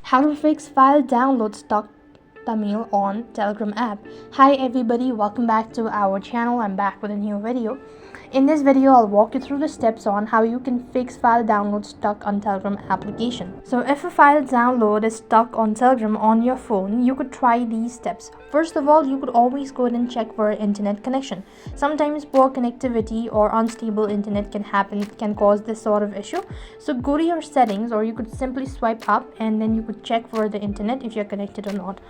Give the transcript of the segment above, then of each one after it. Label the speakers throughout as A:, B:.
A: How to fix file download stuck Tamil on Telegram app. Hi everybody, welcome back to our channel. I'm back with a new video. In this video, I'll walk you through the steps on how you can fix file download stuck on Telegram application. So if a file download is stuck on Telegram on your phone, you could try these steps. First of all, you could always go ahead and check for internet connection. Sometimes poor connectivity or unstable internet can cause this sort of issue. So go to your settings, or you could simply swipe up and then you could check for the internet if you're connected or not.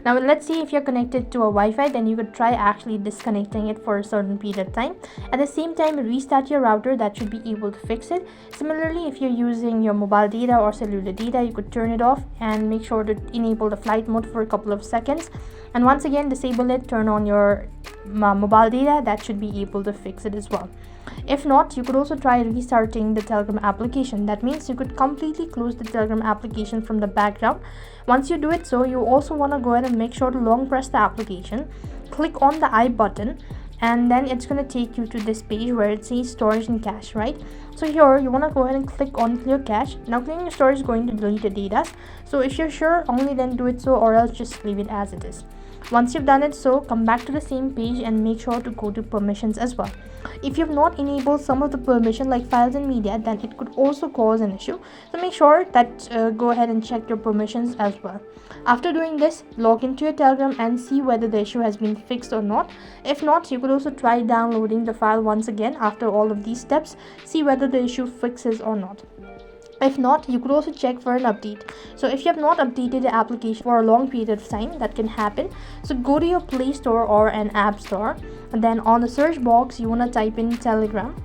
A: Now let's see, if you're connected to a Wi-Fi, then you could try actually disconnecting it for a certain period of time. At the same time, restart your router. That should be able to fix it. Similarly, if you're using your mobile data or cellular data, you could turn it off and make sure to enable the flight mode for a couple of seconds, and once again disable it, turn on your mobile data. That should be able to fix it as well. If not, you could also try restarting the Telegram application. That means you could completely close the Telegram application from the background. Once you do it, so you also want to go ahead and make sure to long press the application, click on the I button, and then it's going to take you to this page where it says storage and cache, right? So here you want to go ahead and click on clear cache. Now clearing your storage is going to delete the data, so if you're sure, only then do it so, or else just leave it as it is. Once you've done it so, come back to the same page and make sure to go to permissions as well. If you've not enabled some of the permission like files and media, then it could also cause an issue, so make sure that go ahead and check your permissions as well. After doing this, log into your Telegram and see whether the issue has been fixed or not. If not, you could also try downloading the file once again after all of these steps, see whether the issue fixes or not. If not, you could also check for an update. So if you have not updated the application for a long period of time, that can happen. So go to your Play Store or an App Store, and then on the search box you want to type in Telegram.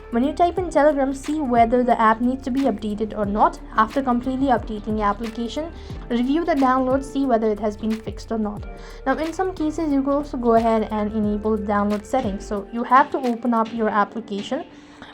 A: When you type in Telegram, see whether the app needs to be updated or not. After completely updating the application, review the download, see whether it has been fixed or not. Now in some cases, you could also go ahead and enable download settings. So you have to open up your application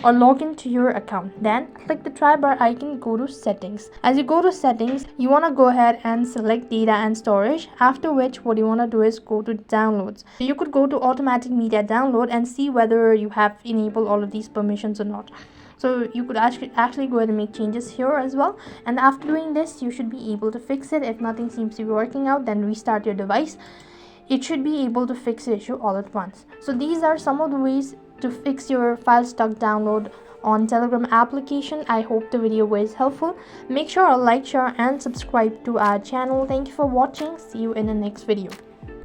A: or log into your account, then click the try bar icon, go to settings. As you go to settings, you want to go ahead and select data and storage, after which what you want to do is go to downloads. So you could go to automatic media download and see whether you have enabled all of these permissions or not. So you could actually go ahead and make changes here as well, and after doing this, you should be able to fix it. If nothing seems to be working out, then restart your device. It should be able to fix the issue all at once. So these are some of the ways to fix your file stuck download on Telegram application. I hope the video was helpful. Make sure to like, share and subscribe to our channel. Thank you for watching. See you in the next video.